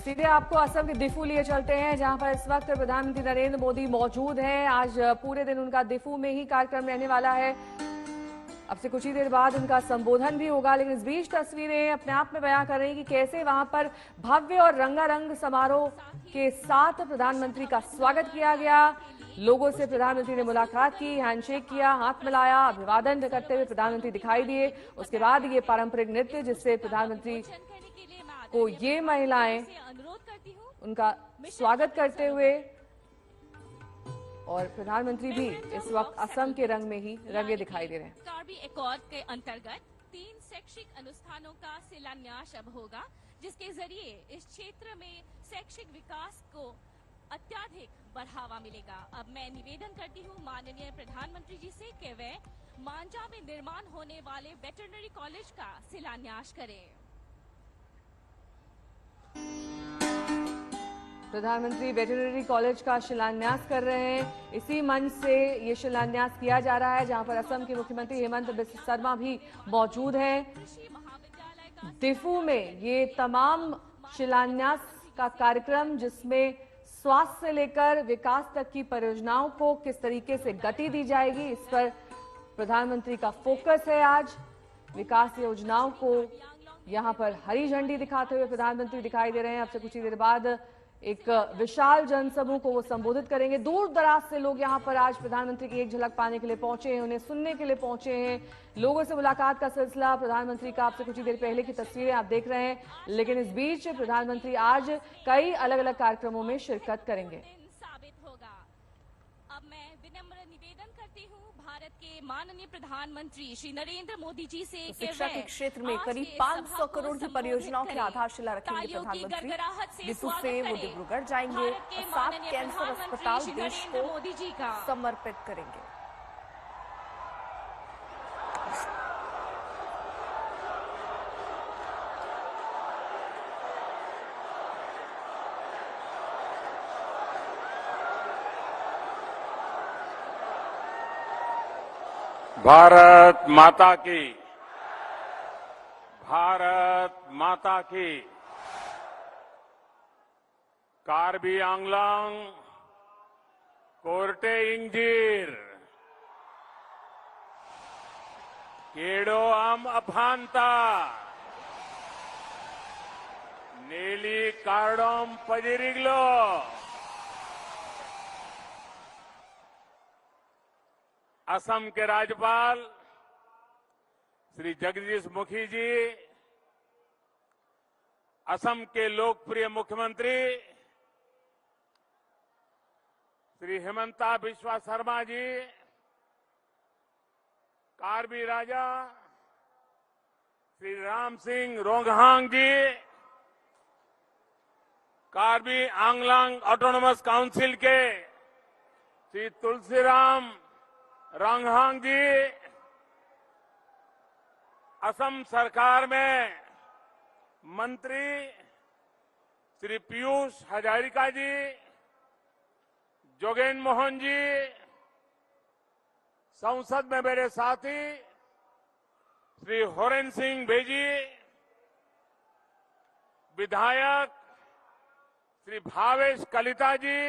सीधे आपको असम के दिफू लिए चलते हैं, जहां पर इस वक्त प्रधानमंत्री नरेंद्र मोदी मौजूद हैं। आज पूरे दिन उनका दिफू में ही कार्यक्रम रहने वाला है। अब से कुछ ही देर बाद उनका संबोधन भी होगा, लेकिन इस बीच तस्वीरें अपने आप में बयां कर रही कि कैसे वहां पर भव्य और रंगारंग समारोह के साथ प्रधानमंत्री का स्वागत किया गया। लोगों से प्रधानमंत्री ने मुलाकात की, हैंडशेक किया, हाथ मिलाया, अभिवादन करते हुए प्रधानमंत्री दिखाई दिए। उसके बाद ये पारंपरिक नृत्य, जिससे प्रधानमंत्री को ये महिलाएं उनका स्वागत करते हुए, और प्रधानमंत्री भी इस वक्त असम के रंग में ही रंगे दिखाई दे रहे हैं। कार्बी एकॉर्ड के अंतर्गत 3 शैक्षिक अनुष्ठानों का शिलान्यास अब होगा, जिसके जरिए इस क्षेत्र में शैक्षिक विकास को अत्यधिक बढ़ावा मिलेगा। अब मैं निवेदन करती हूँ माननीय प्रधानमंत्री जी से कि वे मांजा में निर्माण होने वाले वेटरनरी कॉलेज का शिलान्यास करें। प्रधानमंत्री वेटरनरी कॉलेज का शिलान्यास कर रहे हैं। इसी मंच से ये शिलान्यास किया जा रहा है, जहां पर असम के मुख्यमंत्री हेमंत बिस्वा शर्मा भी मौजूद हैं। दिफू में ये तमाम शिलान्यास का कार्यक्रम, जिसमें स्वास्थ्य से लेकर विकास तक की परियोजनाओं को किस तरीके से गति दी जाएगी, इस पर प्रधानमंत्री का फोकस है। आज विकास योजनाओं को यहां पर हरी झंडी दिखाते हुए प्रधानमंत्री दिखाई दे रहे हैं। अब से कुछ ही देर बाद एक विशाल जनसमूह को वो संबोधित करेंगे। दूर दराज से लोग यहां पर आज प्रधानमंत्री की एक झलक पाने के लिए पहुंचे हैं, उन्हें सुनने के लिए पहुंचे हैं। लोगों से मुलाकात का सिलसिला प्रधानमंत्री का आपसे कुछ ही देर पहले की तस्वीरें आप देख रहे हैं, लेकिन इस बीच प्रधानमंत्री आज कई अलग अलग कार्यक्रमों में शिरकत करेंगे। अब मैं विनम्र निवेदन करती हूँ भारत के माननीय प्रधानमंत्री श्री नरेंद्र मोदी जी से तो शिक्षा के क्षेत्र में करीब 500 करोड़ की परियोजनाओं की आधारशिला रखेंगे प्रधानमंत्री। दिफू से वो डिब्रूगढ़ जाएंगे, 7 कैंसर अस्पताल देश को समर्पित करेंगे। भारत माता की, भारत माता की। कार्बी आंगलांग कोर्टे इंजीर केडो आम अफांता नीली कार्डोम पजिरिगलो। असम के राज्यपाल श्री जगदीश मुखी जी, असम के लोकप्रिय मुख्यमंत्री श्री हेमंता बिस्वा शर्मा जी, कार्बी राजा श्री राम सिंह रोंगहांग जी, कार्बी आंगलांग ऑटोनोमस काउंसिल के श्री तुलसीराम रोंगहांग जी, असम सरकार में मंत्री श्री पीयूष हजारिका जी, जोगेन मोहन जी, संसद में मेरे साथी श्री होरेन सिंह भेजी, विधायक श्री भावेश कलिता जी,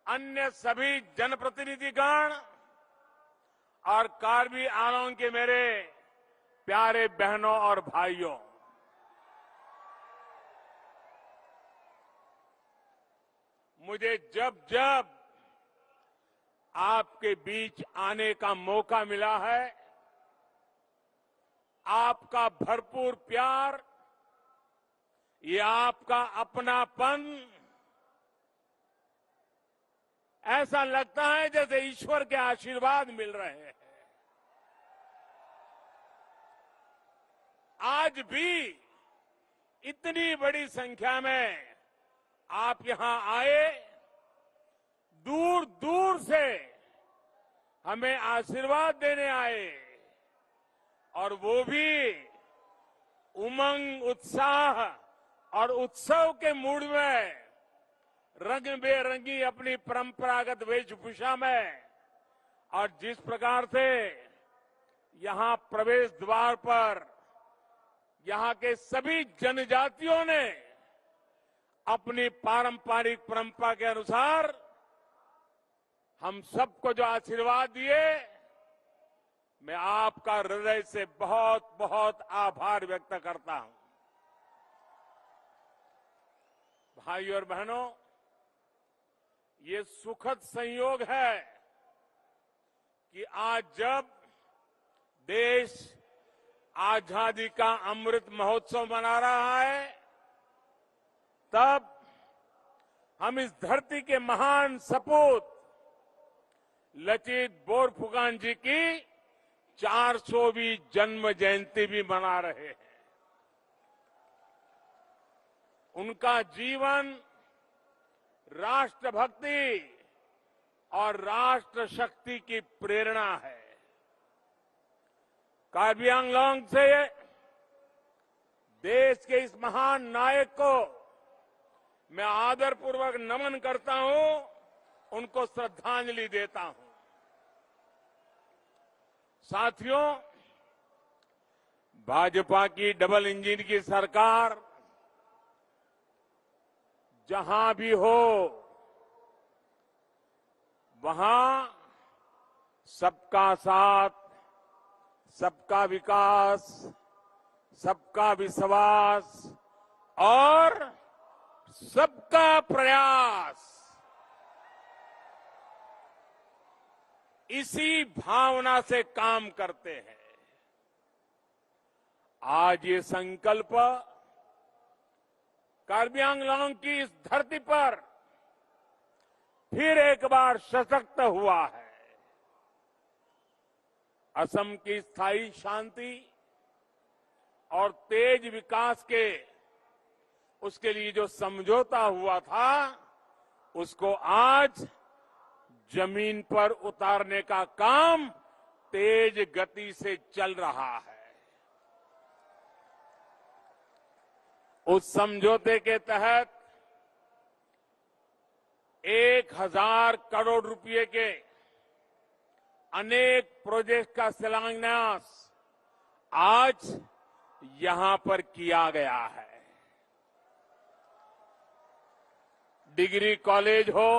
अन्य सभी जनप्रतिनिधिगण और कार्बी आंगलांग के मेरे प्यारे बहनों और भाइयों, मुझे जब जब आपके बीच आने का मौका मिला है, आपका भरपूर प्यार, ये आपका अपनापन, ऐसा लगता है जैसे ईश्वर के आशीर्वाद मिल रहे हैं। आज भी इतनी बड़ी संख्या में आप यहां आए, दूर दूर से हमें आशीर्वाद देने आए, और वो भी उमंग, उत्साह और उत्सव के मूड में, रंग बेरंगी अपनी परंपरागत वेशभूषा में, और जिस प्रकार से यहां प्रवेश द्वार पर यहां के सभी जनजातियों ने अपनी पारंपरिक परंपरा के अनुसार हम सबको जो आशीर्वाद दिए, मैं आपका हृदय से बहुत बहुत आभार व्यक्त करता हूं। भाइयों और बहनों, ये सुखद संयोग है कि आज जब देश आजादी का अमृत महोत्सव मना रहा है, तब हम इस धरती के महान सपूत लचित बोरफुकन जी की 400वीं जन्म जयंती भी मना रहे हैं। उनका जीवन राष्ट्रभक्ति और राष्ट्र शक्ति की प्रेरणा है। कार्बी आंगलोंग से देश के इस महान नायक को मैं आदरपूर्वक नमन करता हूं, उनको श्रद्धांजलि देता हूं। साथियों, भाजपा की डबल इंजन की सरकार जहां भी हो, वहां सबका साथ, सबका विकास, सबका विश्वास और सबका प्रयास, इसी भावना से काम करते हैं। आज ये संकल्प कार्बी आंगलोंग की इस धरती पर फिर एक बार सशक्त हुआ है। असम की स्थायी शांति और तेज विकास के उसके लिए जो समझौता हुआ था, उसको आज जमीन पर उतारने का काम तेज गति से चल रहा है। उस समझौते के तहत 1000 करोड़ रुपए के अनेक प्रोजेक्ट का शिलान्यास आज यहां पर किया गया है। डिग्री कॉलेज हो,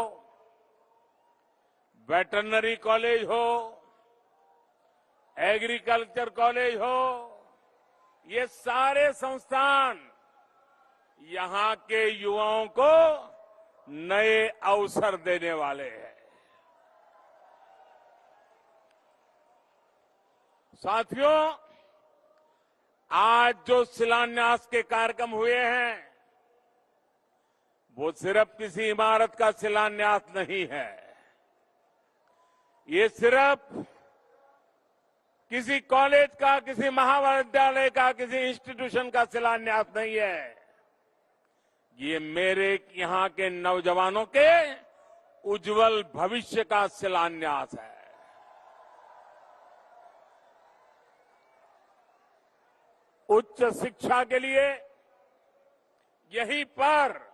वेटरनरी कॉलेज हो, एग्रीकल्चर कॉलेज हो, ये सारे संस्थान यहां के युवाओं को नए अवसर देने वाले हैं। साथियों, आज जो शिलान्यास के कार्यक्रम हुए हैं, वो सिर्फ किसी इमारत का शिलान्यास नहीं है। ये सिर्फ किसी कॉलेज का, किसी महाविद्यालय का, किसी इंस्टीट्यूशन का शिलान्यास नहीं है। ये मेरे यहां के नौजवानों के उज्जवल भविष्य का शिलान्यास है। उच्च शिक्षा के लिए यहीं पर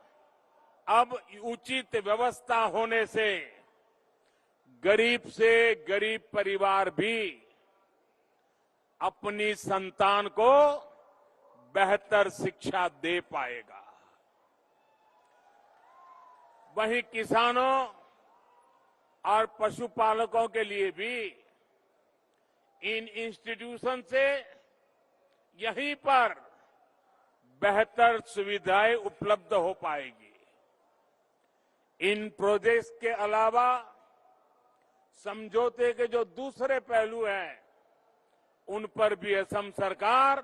अब उचित व्यवस्था होने से गरीब से गरीब परिवार भी अपनी संतान को बेहतर शिक्षा दे पाएगा। वहीं किसानों और पशुपालकों के लिए भी इन इंस्टीट्यूशन से यहीं पर बेहतर सुविधाएं उपलब्ध हो पाएगी। इन प्रोजेक्ट्स के अलावा समझौते के जो दूसरे पहलू हैं, उन पर भी असम सरकार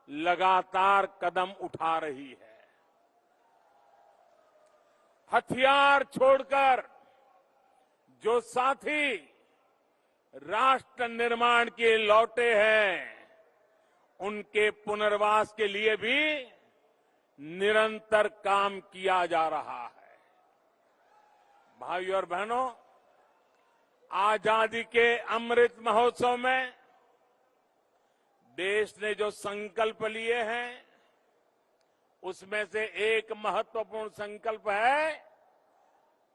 लगातार कदम उठा रही है। हथियार छोड़कर जो साथी राष्ट्र निर्माण के लौटे हैं, उनके पुनर्वास के लिए भी निरंतर काम किया जा रहा है। भाइयों और बहनों, आजादी के अमृत महोत्सव में देश ने जो संकल्प लिए हैं, उसमें से एक महत्वपूर्ण संकल्प है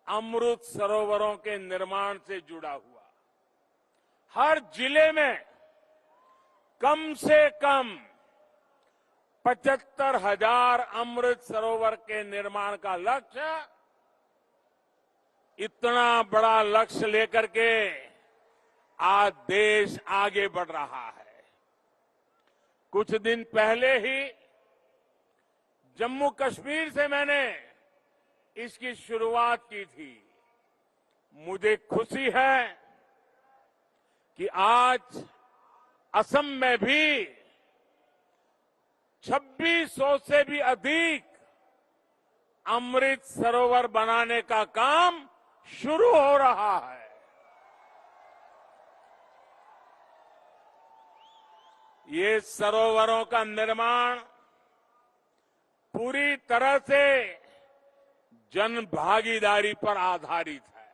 अमृत सरोवरों के निर्माण से जुड़ा हुआ। हर जिले में कम से कम 75,000 अमृत सरोवर के निर्माण का लक्ष्य, इतना बड़ा लक्ष्य लेकर के आज देश आगे बढ़ रहा है। कुछ दिन पहले ही जम्मू कश्मीर से मैंने इसकी शुरुआत की थी। मुझे खुशी है कि आज असम में भी 2600 से भी अधिक अमृत सरोवर बनाने का काम शुरू हो रहा है। ये सरोवरों का निर्माण पूरी तरह से जन भागीदारी पर आधारित है।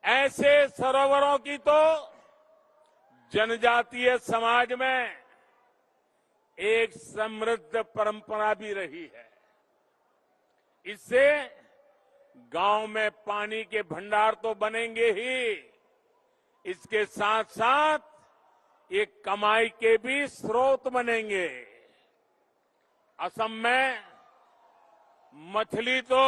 ऐसे सरोवरों की तो जनजातीय समाज में एक समृद्ध परंपरा भी रही है। इससे गांव में पानी के भंडार तो बनेंगे ही, इसके साथ साथ ये कमाई के भी स्रोत बनेंगे। असम में मछली तो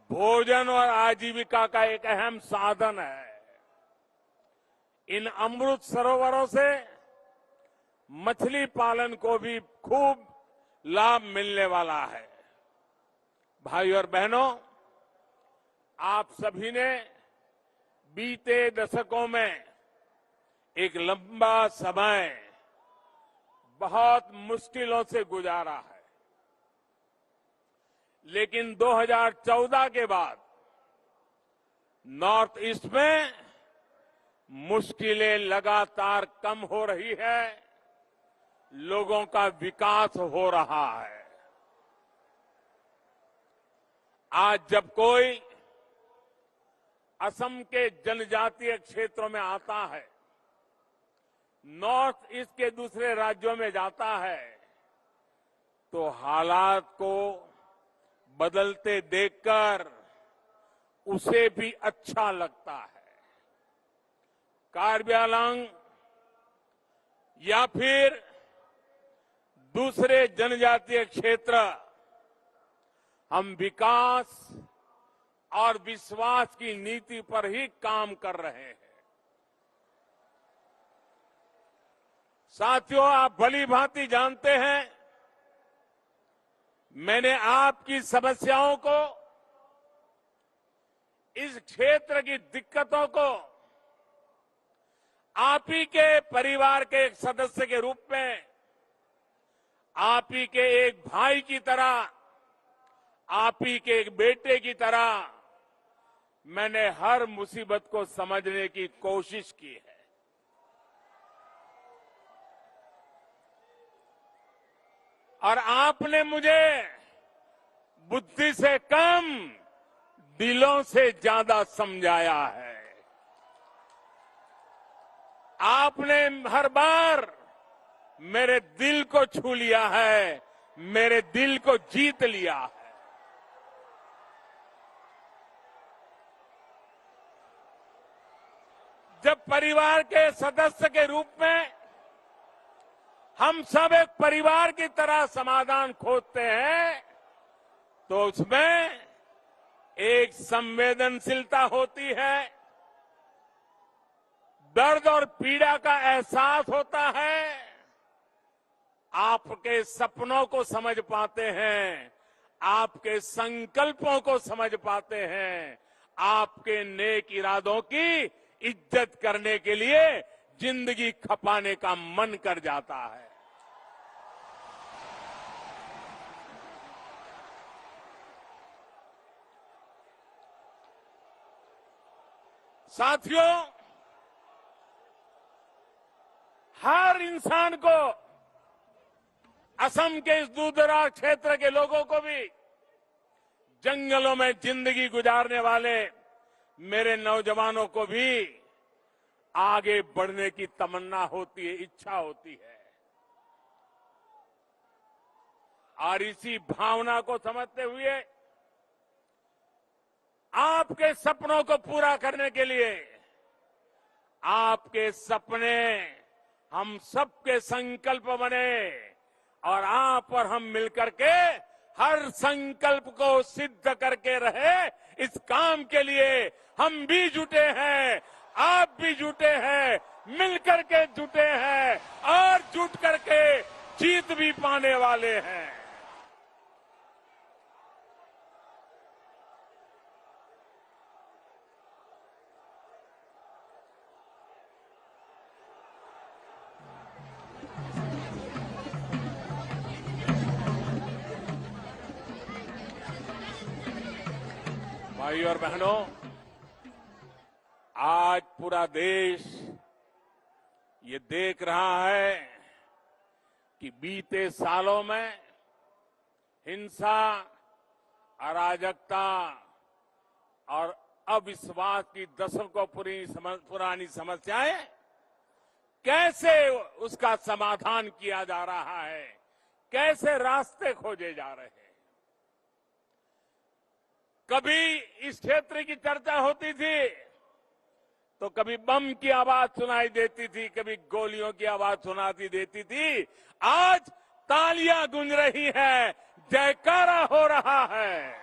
भोजन और आजीविका का एक अहम साधन है। इन अमृत सरोवरों से मछली पालन को भी खूब लाभ मिलने वाला है। भाई और बहनों, आप सभी ने बीते दशकों में एक लंबा समय बहुत मुश्किलों से गुजारा है, लेकिन 2014 के बाद नॉर्थ ईस्ट में मुश्किलें लगातार कम हो रही है, लोगों का विकास हो रहा है। आज जब कोई असम के जनजातीय क्षेत्रों में आता है, नॉर्थ ईस्ट के दूसरे राज्यों में जाता है, तो हालात को बदलते देखकर उसे भी अच्छा लगता है। कार्बी आंगलॉन्ग या फिर दूसरे जनजातीय क्षेत्र, हम विकास और विश्वास की नीति पर ही काम कर रहे हैं। साथियों, आप भली भांति जानते हैं, मैंने आपकी समस्याओं को, इस क्षेत्र की दिक्कतों को आप ही के परिवार के एक सदस्य के रूप में, आप ही के एक भाई की तरह, आप ही के एक बेटे की तरह मैंने हर मुसीबत को समझने की कोशिश की है। और आपने मुझे बुद्धि से कम दिलों से ज्यादा समझाया है। आपने हर बार मेरे दिल को छू लिया है, मेरे दिल को जीत लिया है। जब परिवार के सदस्य के रूप में हम सब एक परिवार की तरह समाधान खोजते हैं, तो उसमें एक संवेदनशीलता होती है, दर्द और पीड़ा का एहसास होता है, आपके सपनों को समझ पाते हैं, आपके संकल्पों को समझ पाते हैं, आपके नेक इरादों की इज्जत करने के लिए जिंदगी खपाने का मन कर जाता है। साथियों, हर इंसान को, असम के इस दूरदराज क्षेत्र के लोगों को भी, जंगलों में जिंदगी गुजारने वाले मेरे नौजवानों को भी आगे बढ़ने की तमन्ना होती है, इच्छा होती है। और इसी भावना को समझते हुए आपके सपनों को पूरा करने के लिए, आपके सपने हम सबके संकल्प बने और आप और हम मिलकर के हर संकल्प को सिद्ध करके रहे। इस काम के लिए हम भी जुटे हैं, आप भी जुटे हैं, मिलकर के जुटे हैं और जुट करके जीत भी पाने वाले हैं। भाई और बहनों, आज पूरा देश ये देख रहा है कि बीते सालों में हिंसा, अराजकता और अविश्वास की दशकों पुरानी समस्याएं कैसे उसका समाधान किया जा रहा है, कैसे रास्ते खोजे जा रहे हैं। कभी इस क्षेत्र की चर्चा होती थी तो कभी बम की आवाज सुनाई देती थी, कभी गोलियों की आवाज सुनाती देती थी। आज तालियां गूंज रही है, जयकारा हो रहा है।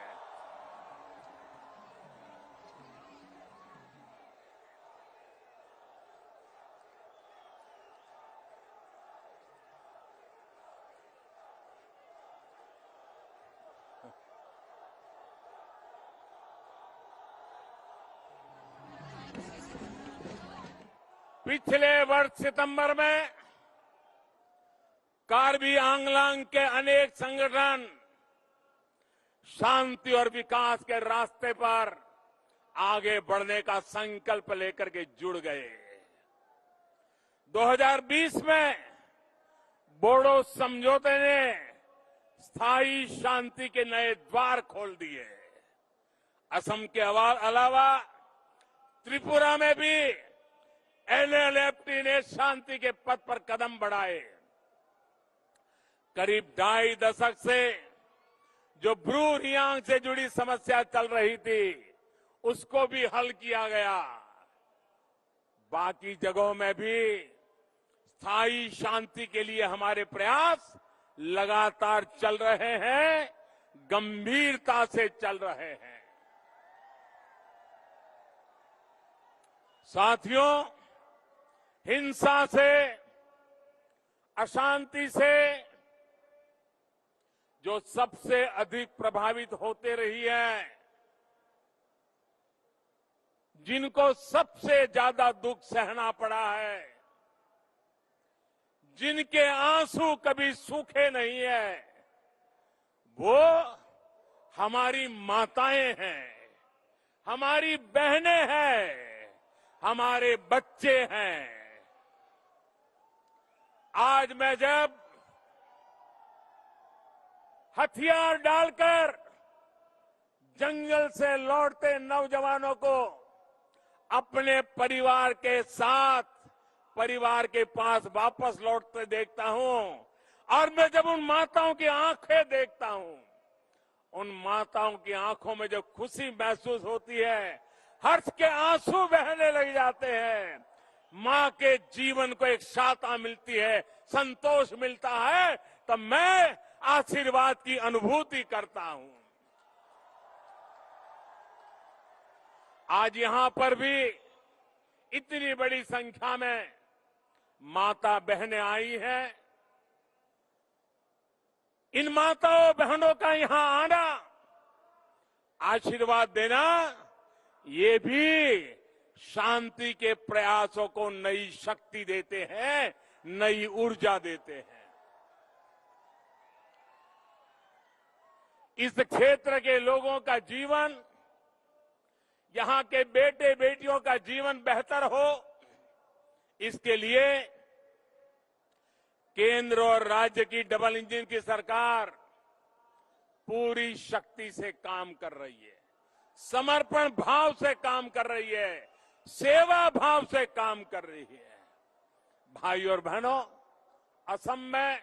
पिछले वर्ष सितंबर में कार्बी आंगलांग के अनेक संगठन शांति और विकास के रास्ते पर आगे बढ़ने का संकल्प लेकर के जुड़ गए। 2020 में बोडो समझौते ने स्थायी शांति के नए द्वार खोल दिए। असम के अलावा त्रिपुरा में भी एलएलएफटी ने शांति के पथ पर कदम बढ़ाए। करीब 2.5 दशक से जो ब्रू रियांग से जुड़ी समस्या चल रही थी, उसको भी हल किया गया। बाकी जगहों में भी स्थायी शांति के लिए हमारे प्रयास लगातार चल रहे हैं, गंभीरता से चल रहे हैं। साथियों, हिंसा से, अशांति से जो सबसे अधिक प्रभावित होते रही है, जिनको सबसे ज्यादा दुख सहना पड़ा है, जिनके आंसू कभी सूखे नहीं है, वो हमारी माताएं हैं, हमारी बहनें हैं, हमारे बच्चे हैं। आज मैं जब हथियार डालकर जंगल से लौटते नौजवानों को अपने परिवार के साथ, परिवार के पास वापस लौटते देखता हूं, और मैं जब उन माताओं की आंखें देखता हूं, उन माताओं की आंखों में जो खुशी महसूस होती है, हर्ष के आंसू बहने लग जाते हैं। मां के जीवन को एक शांति मिलती है, संतोष मिलता है, तो मैं आशीर्वाद की अनुभूति करता हूं। आज यहां पर भी इतनी बड़ी संख्या में माता बहनें आई हैं। इन माताओं बहनों का यहां आना, आशीर्वाद देना, ये भी शांति के प्रयासों को नई शक्ति देते हैं, नई ऊर्जा देते हैं। इस क्षेत्र के लोगों का जीवन, यहां के बेटे बेटियों का जीवन बेहतर हो, इसके लिए केंद्र और राज्य की डबल इंजन की सरकार पूरी शक्ति से काम कर रही है, समर्पण भाव से काम कर रही है, सेवा भाव से काम कर रही है। भाई और बहनों, असम में,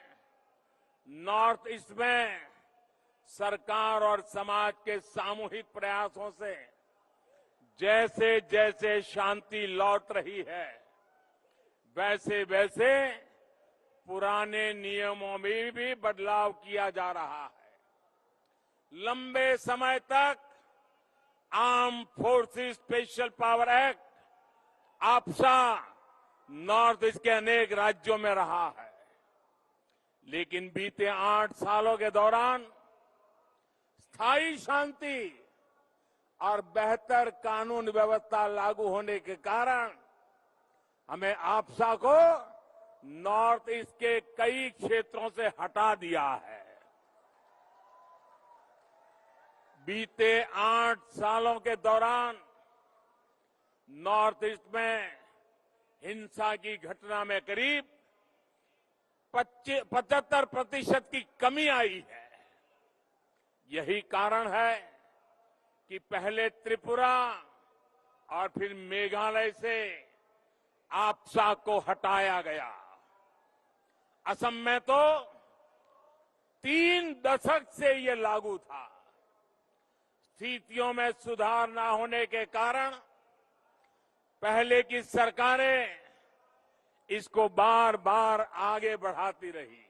नॉर्थ ईस्ट में सरकार और समाज के सामूहिक प्रयासों से जैसे जैसे शांति लौट रही है, वैसे वैसे पुराने नियमों में भी बदलाव किया जा रहा है। लंबे समय तक armed forces special power act AFSPA north east के अनेक राज्यों में रहा है, लेकिन बीते 8 सालों के दौरान स्थायी शांति और बेहतर कानून व्यवस्था लागू होने के कारण हमें आप्सा को नॉर्थ ईस्ट के कई क्षेत्रों से हटा दिया है। बीते 8 सालों के दौरान नॉर्थ ईस्ट में हिंसा की घटना में करीब 75% की कमी आई है। यही कारण है कि पहले त्रिपुरा और फिर मेघालय से आप्सा को हटाया गया। असम में तो 3 दशक से ये लागू था। स्थितियों में सुधार न होने के कारण पहले की सरकारें इसको बार बार आगे बढ़ाती रही।